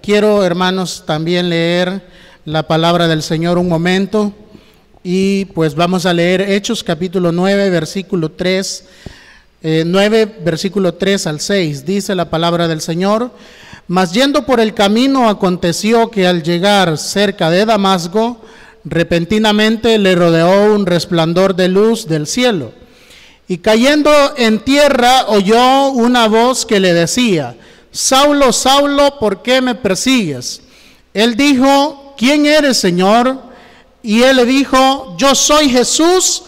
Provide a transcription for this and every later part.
Quiero, hermanos, también leer la palabra del Señor un momento, y pues vamos a leer Hechos capítulo 9, versículo 3, 9, versículo 3 al 6. Dice la palabra del Señor: mas yendo por el camino, aconteció que al llegar cerca de Damasco, repentinamente le rodeó un resplandor de luz del cielo, y cayendo en tierra oyó una voz que le decía: Saulo, Saulo, ¿por qué me persigues? Él dijo: ¿quién eres, Señor? Y él le dijo: yo soy Jesús,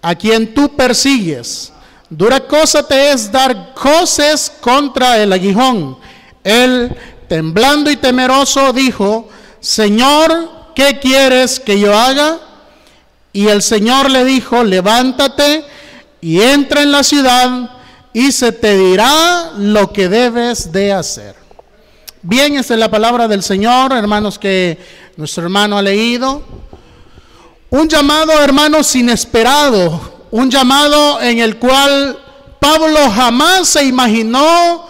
a quien tú persigues. Dura cosa te es dar coces contra el aguijón. Él, temblando y temeroso, dijo: Señor, ¿qué quieres que yo haga? Y el Señor le dijo: levántate y entra en la ciudad, y se te dirá lo que debes de hacer. Bien, esta es la palabra del Señor, hermanos, que nuestro hermano ha leído. Un llamado, hermanos, inesperado, un llamado en el cual Pablo jamás se imaginó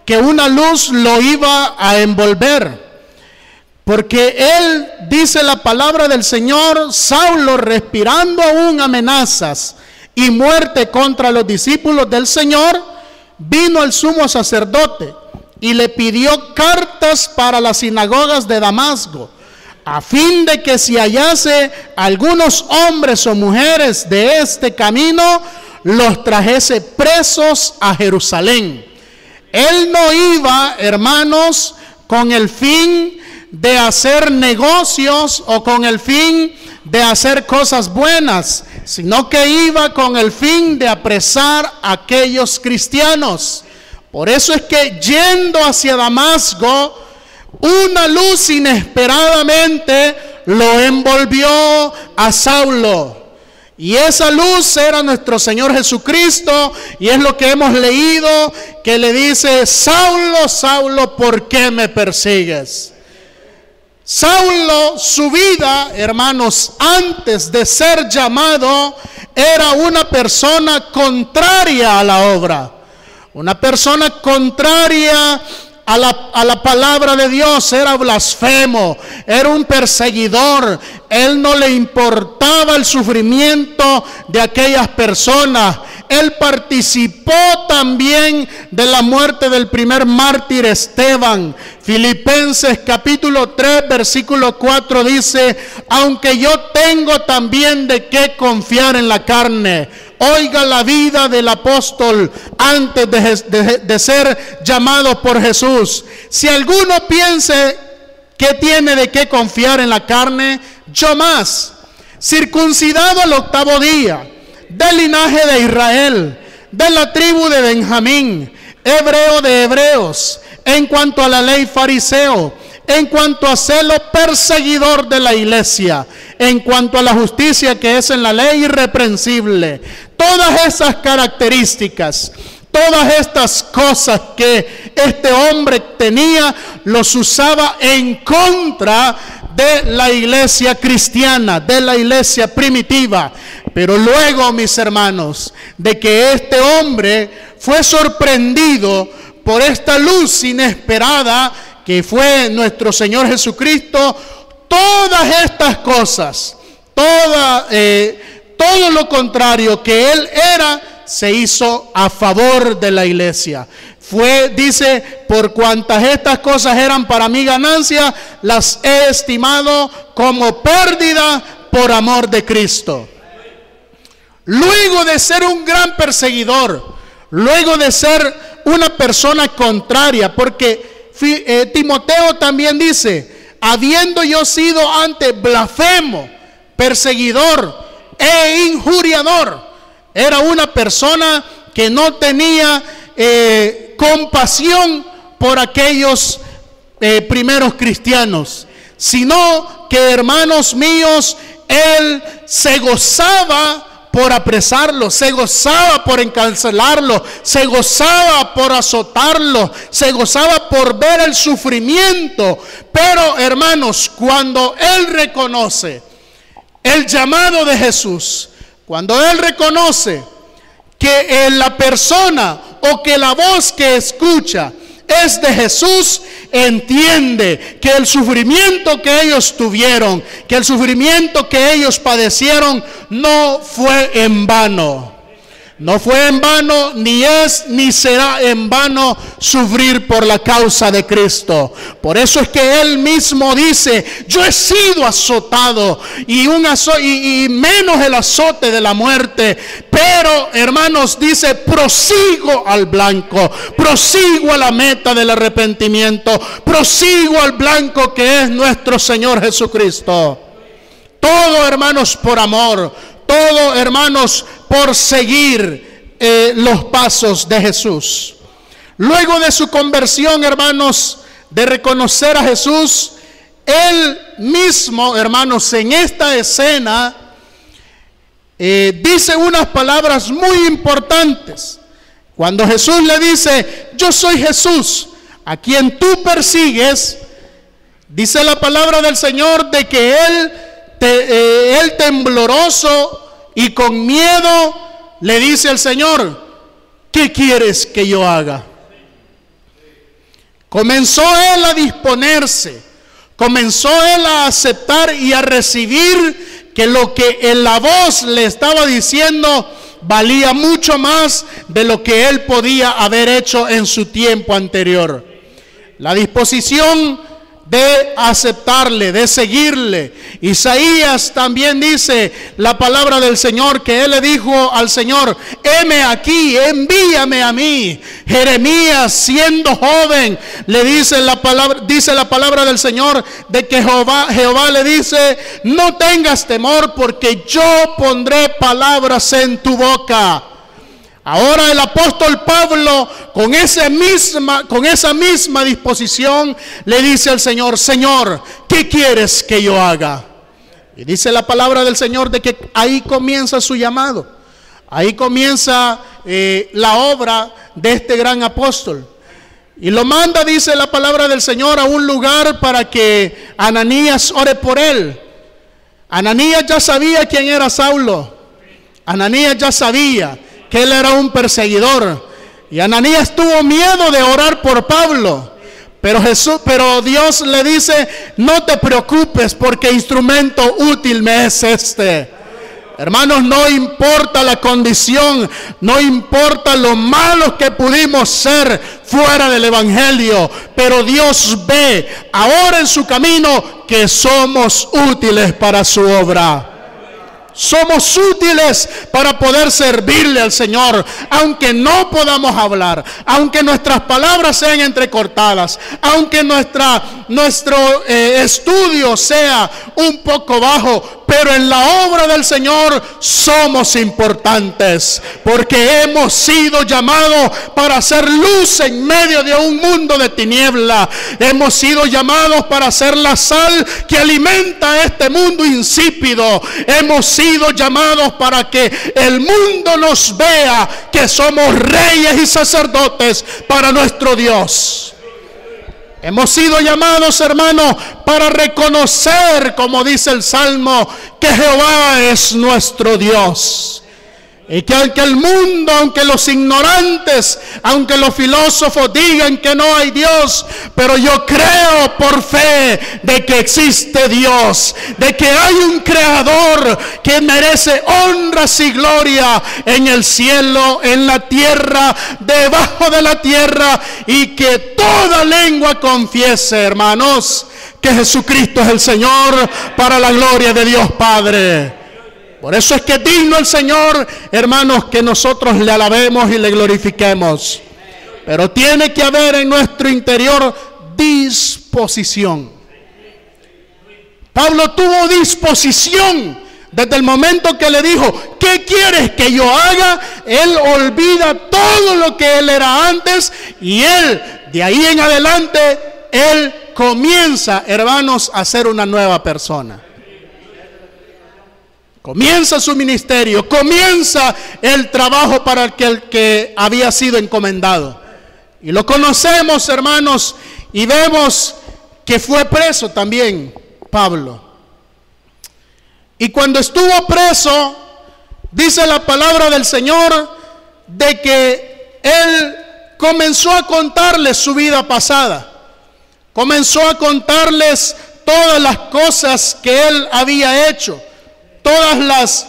que una luz lo iba a envolver. Porque él, dice la palabra del Señor, Saulo, respirando aún amenazas y muerte contra los discípulos del Señor, vino el sumo sacerdote y le pidió cartas para las sinagogas de Damasco, a fin de que si hallase algunos hombres o mujeres de este camino, los trajese presos a Jerusalén. Él no iba, hermanos, con el fin de hacer negocios o con el fin de hacer cosas buenas, sino que iba con el fin de apresar a aquellos cristianos. Por eso es que yendo hacia Damasco, una luz inesperadamente lo envolvió a Saulo. Y esa luz era nuestro Señor Jesucristo, y es lo que hemos leído, que le dice: Saulo, Saulo, ¿por qué me persigues? Saulo, su vida, hermanos, antes de ser llamado, era una persona contraria a la obra, una persona contraria a la palabra de Dios. Era blasfemo, era un perseguidor. Él no le importaba el sufrimiento de aquellas personas. Él participó también de la muerte del primer mártir, Esteban. Filipenses capítulo 3 versículo 4 dice: aunque yo tengo también de qué confiar en la carne. Oiga la vida del apóstol antes de ser llamado por Jesús. Si alguno piense que tiene de qué confiar en la carne, yo más, circuncidado al 8º día, del linaje de Israel, de la tribu de Benjamín, hebreo de hebreos, en cuanto a la ley fariseo, en cuanto a celo perseguidor de la iglesia, en cuanto a la justicia que es en la ley irreprensible. Todas esas características, todas estas cosas que este hombre tenía, los usaba en contra de la iglesia cristiana, de la iglesia primitiva. Pero luego, mis hermanos, de que este hombre fue sorprendido por esta luz inesperada que fue nuestro Señor Jesucristo, todas estas cosas, todo lo contrario que él era, se hizo a favor de la iglesia. Dice: por cuantas estas cosas eran para mi ganancia, las he estimado como pérdida por amor de Cristo. Luego de ser un gran perseguidor, luego de ser una persona contraria, porque Timoteo también dice: habiendo yo sido antes blasfemo, perseguidor e injuriador. Era una persona que no tenía compasión por aquellos primeros cristianos, sino que, hermanos míos, él se gozaba por apresarlo, se gozaba por encarcelarlo, se gozaba por azotarlo, se gozaba por ver el sufrimiento. Pero, hermanos, cuando él reconoce el llamado de Jesús, cuando él reconoce que la persona o que la voz que escucha es de Jesús, entiende que el sufrimiento que ellos tuvieron, que el sufrimiento que ellos padecieron, no fue en vano. No fue en vano, ni es, ni será en vano sufrir por la causa de Cristo. Por eso es que Él mismo dice, yo he sido azotado, y menos el azote de la muerte. Pero, hermanos, dice, prosigo al blanco, prosigo a la meta del arrepentimiento, prosigo al blanco que es nuestro Señor Jesucristo. Todo, hermanos, por amor. Todo, hermanos, por seguir los pasos de Jesús. Luego de su conversión, hermanos, de reconocer a Jesús, Él mismo, hermanos, en esta escena, dice unas palabras muy importantes. Cuando Jesús le dice, yo soy Jesús, a quien tú persigues, dice la palabra del Señor de que Él tembloroso y con miedo le dice al Señor, ¿qué quieres que yo haga? Comenzó Él a disponerse, comenzó Él a aceptar y a recibir que lo que en la voz le estaba diciendo valía mucho más de lo que Él podía haber hecho en su tiempo anterior. La disposición de aceptarle, de seguirle. Isaías también dice la palabra del Señor, que Él le dijo al Señor, heme aquí, envíame a mí. Jeremías, siendo joven, le dice la palabra del Señor, de que Jehová le dice, no tengas temor, porque yo pondré palabras en tu boca. Ahora el apóstol Pablo, con esa misma disposición, le dice al Señor, Señor, ¿qué quieres que yo haga? Y dice la palabra del Señor de que ahí comienza su llamado. Ahí comienza la obra de este gran apóstol. Y lo manda, dice la palabra del Señor, a un lugar para que Ananías ore por él. Ananías ya sabía quién era Saulo. Ananías ya sabía que él era un perseguidor, y Ananías tuvo miedo de orar por Pablo, pero Dios le dice, no te preocupes, porque instrumento útil me es este. Hermanos, no importa la condición, no importa lo malos que pudimos ser fuera del evangelio, pero Dios ve ahora en su camino que somos útiles para su obra. Somos útiles para poder servirle al Señor, aunque no podamos hablar, aunque nuestras palabras sean entrecortadas, aunque nuestro estudio sea un poco bajo, pero en la obra del Señor somos importantes, porque hemos sido llamados para hacer luz en medio de un mundo de tiniebla. Hemos sido llamados para ser la sal que alimenta este mundo insípido. Hemos sido llamados para que el mundo nos vea que somos reyes y sacerdotes para nuestro Dios. Hemos sido llamados, hermanos, para reconocer, como dice el Salmo, que Jehová es nuestro Dios. Y que aunque el mundo, aunque los ignorantes, aunque los filósofos digan que no hay Dios, pero yo creo por fe de que existe Dios, de que hay un creador que merece honras y gloria en el cielo, en la tierra, debajo de la tierra, y que toda lengua confiese, hermanos, que Jesucristo es el Señor, para la gloria de Dios Padre. Por eso es que es digno el Señor, hermanos, que nosotros le alabemos y le glorifiquemos. Pero tiene que haber en nuestro interior disposición. Pablo tuvo disposición desde el momento que le dijo, ¿qué quieres que yo haga? Él olvida todo lo que él era antes, y él, de ahí en adelante, él comienza, hermanos, a ser una nueva persona. Comienza su ministerio, comienza el trabajo para el que había sido encomendado. Y lo conocemos, hermanos, y vemos que fue preso también Pablo. Y cuando estuvo preso, dice la palabra del Señor de que él comenzó a contarles su vida pasada. Comenzó a contarles todas las cosas que él había hecho, todas las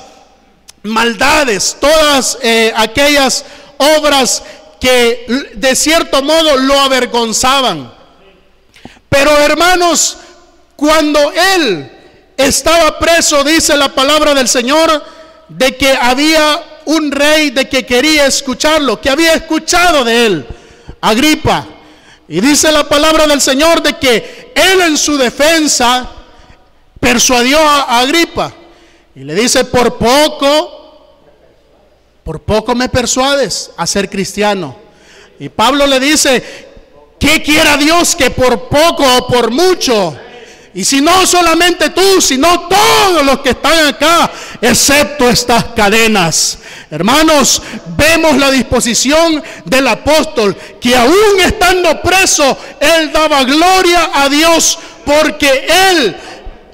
maldades, todas aquellas obras que de cierto modo lo avergonzaban. Pero hermanos, cuando él estaba preso, dice la palabra del Señor, de que había un rey de que quería escucharlo, que había escuchado de él, Agripa. Y dice la palabra del Señor de que él en su defensa persuadió a Agripa. Y le dice, por poco me persuades a ser cristiano. Y Pablo le dice, ¿qué quiera Dios que por poco o por mucho? Y si no solamente tú, sino todos los que están acá, excepto estas cadenas. Hermanos, vemos la disposición del apóstol, que aún estando preso, él daba gloria a Dios, porque él,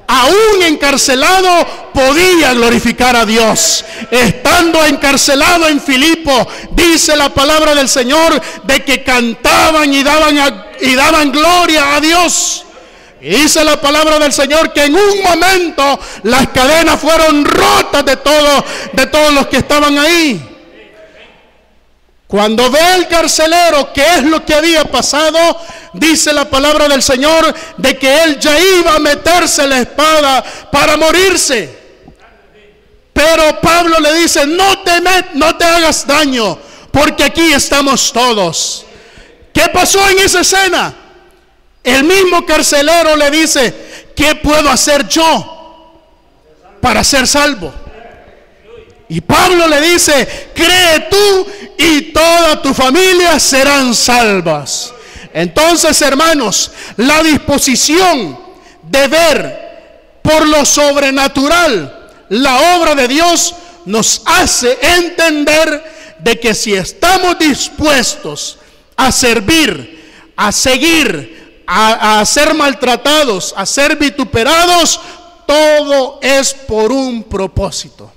aún encarcelado, podía glorificar a Dios. Estando encarcelado en Filipo, dice la palabra del Señor, de que cantaban y daban gloria a Dios. Y dice la palabra del Señor que en un momento las cadenas fueron rotas de todos los que estaban ahí. Cuando ve el carcelero qué es lo que había pasado, dice la palabra del Señor de que él ya iba a meterse la espada para morirse. Pero Pablo le dice, no te hagas daño, porque aquí estamos todos. ¿Qué pasó en esa escena? El mismo carcelero le dice, ¿qué puedo hacer yo para ser salvo? Y Pablo le dice, cree tú y toda tu familia serán salvas. Entonces, hermanos, la disposición de ver por lo sobrenatural la obra de Dios nos hace entender de que si estamos dispuestos a servir, a seguir, a ser maltratados, a ser vituperados, todo es por un propósito.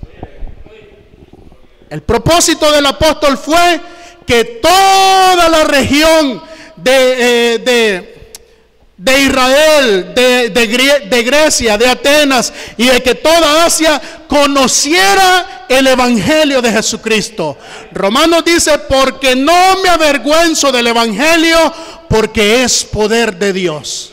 El propósito del apóstol fue que toda la región de Israel, de Grecia, de Atenas y de que toda Asia conociera el evangelio de Jesucristo. Romanos dice, porque no me avergüenzo del evangelio, porque es poder de Dios.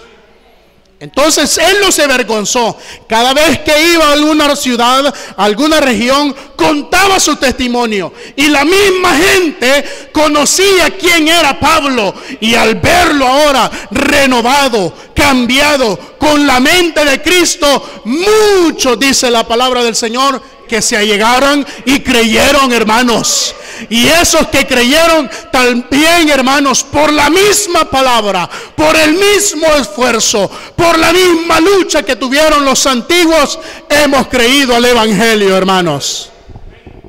Entonces él no se avergonzó. Cada vez que iba a alguna ciudad, a alguna región, contaba su testimonio. Y la misma gente conocía quién era Pablo. Y al verlo ahora renovado, cambiado, con la mente de Cristo, muchos, dice la palabra del Señor, que se allegaron y creyeron, hermanos. Y esos que creyeron también, hermanos, por la misma palabra, por el mismo esfuerzo, por la misma lucha que tuvieron los antiguos, hemos creído al evangelio, hermanos.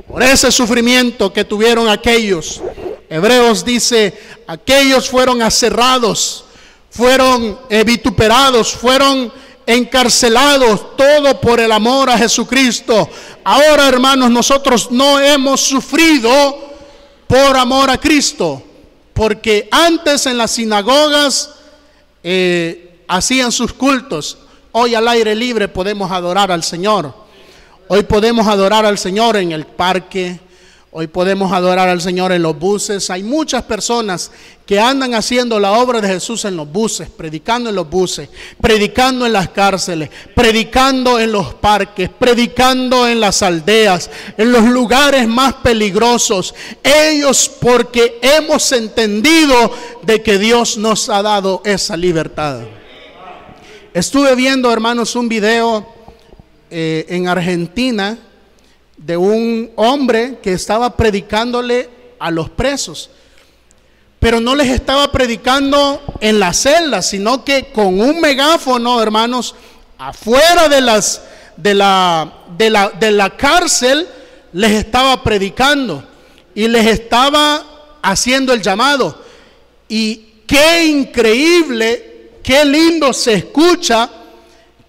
Por ese sufrimiento que tuvieron aquellos, Hebreos dice, aquellos fueron aserrados, fueron vituperados, fueron encarcelados, todo por el amor a Jesucristo. Ahora, hermanos, nosotros no hemos sufrido por amor a Cristo, porque antes en las sinagogas hacían sus cultos. Hoy al aire libre podemos adorar al Señor. Hoy podemos adorar al Señor en el parque. Hoy podemos adorar al Señor en los buses. Hay muchas personas que andan haciendo la obra de Jesús en los buses, predicando en los buses, predicando en las cárceles, predicando en los parques, predicando en las aldeas, en los lugares más peligrosos. Ellos, porque hemos entendido de que Dios nos ha dado esa libertad. Estuve viendo, hermanos, un video en Argentina, de un hombre que estaba predicándole a los presos, pero no les estaba predicando en la celda, sino que con un megáfono, hermanos, afuera de la cárcel, les estaba predicando y les estaba haciendo el llamado. Y qué increíble, qué lindo se escucha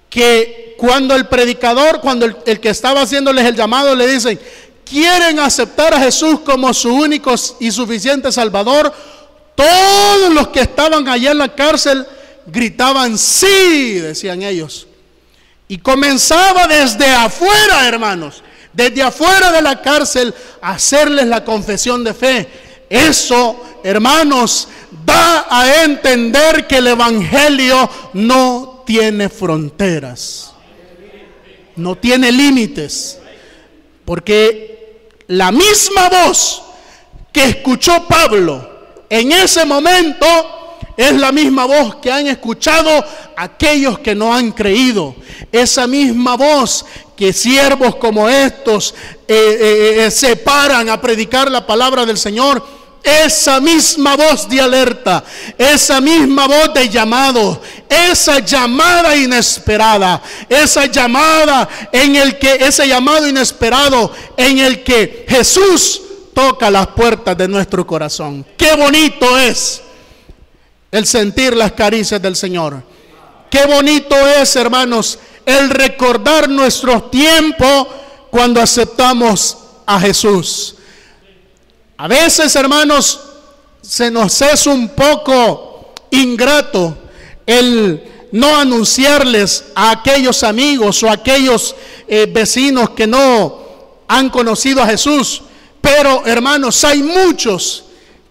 que cuando el predicador, cuando el que estaba haciéndoles el llamado le dicen, ¿quieren aceptar a Jesús como su único y suficiente Salvador? Todos los que estaban allá en la cárcel gritaban sí, decían ellos. Y comenzaba desde afuera, hermanos, desde afuera de la cárcel a hacerles la confesión de fe. Eso, hermanos, da a entender que el evangelio no tiene fronteras, no tiene límites, porque la misma voz que escuchó Pablo en ese momento es la misma voz que han escuchado aquellos que no han creído. Esa misma voz que siervos como estos se paran a predicar la palabra del Señor. Esa misma voz de alerta, esa misma voz de llamado, esa llamada inesperada, ese llamado inesperado en el que Jesús toca las puertas de nuestro corazón. Qué bonito es el sentir las caricias del Señor. Qué bonito es, hermanos, el recordar nuestros tiempos cuando aceptamos a Jesús. A veces, hermanos, se nos es un poco ingrato el no anunciarles a aquellos amigos o a aquellos vecinos que no han conocido a Jesús. Pero, hermanos, hay muchos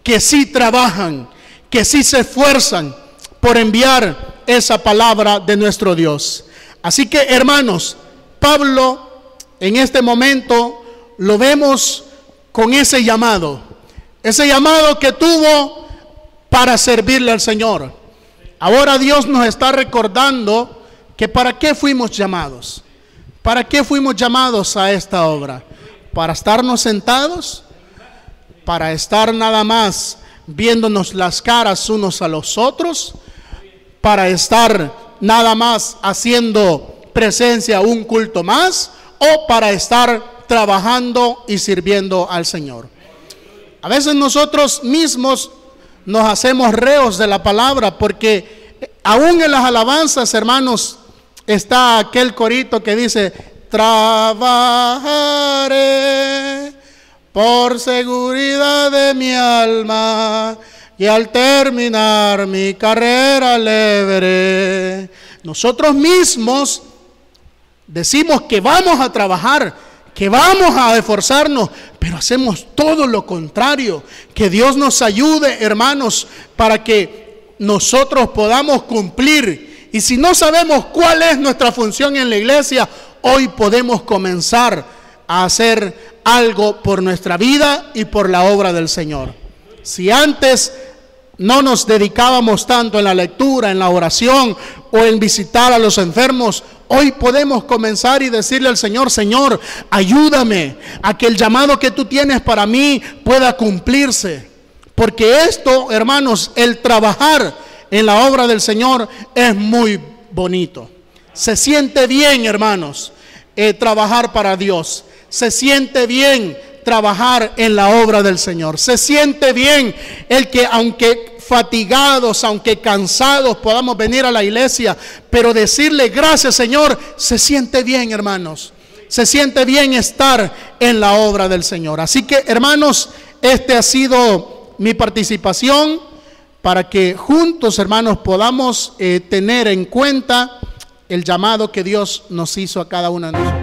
que sí trabajan, que sí se esfuerzan por enviar esa palabra de nuestro Dios. Así que, hermanos, Pablo en este momento lo vemos con ese llamado que tuvo para servirle al Señor. Ahora Dios nos está recordando que para qué fuimos llamados. ¿Para qué fuimos llamados a esta obra? ¿Para estarnos sentados? ¿Para estar nada más viéndonos las caras unos a los otros? ¿Para estar nada más haciendo presencia un culto más? ¿O para estar trabajando y sirviendo al Señor? A veces nosotros mismos nos hacemos reos de la palabra, porque aún en las alabanzas, hermanos, está aquel corito que dice: trabajaré por seguridad de mi alma, y al terminar mi carrera le veré. Nosotros mismos decimos que vamos a trabajar, que vamos a esforzarnos, pero hacemos todo lo contrario. Que Dios nos ayude, hermanos, para que nosotros podamos cumplir. Y si no sabemos cuál es nuestra función en la iglesia, hoy podemos comenzar a hacer algo por nuestra vida y por la obra del Señor. Si antes no nos dedicábamos tanto en la lectura, en la oración o en visitar a los enfermos, hoy podemos comenzar y decirle al Señor: Señor, ayúdame a que el llamado que tú tienes para mí pueda cumplirse. Porque esto, hermanos, el trabajar en la obra del Señor es muy bonito. Se siente bien, hermanos, trabajar para Dios. Se siente bien trabajar en la obra del Señor. Se siente bien el que, aunque fatigados, aunque cansados, podamos venir a la iglesia, pero decirle gracias, Señor. Se siente bien, hermanos. Se siente bien estar en la obra del Señor. Así que, hermanos, este ha sido mi participación para que juntos, hermanos, podamos tener en cuenta el llamado que Dios nos hizo a cada uno de nosotros.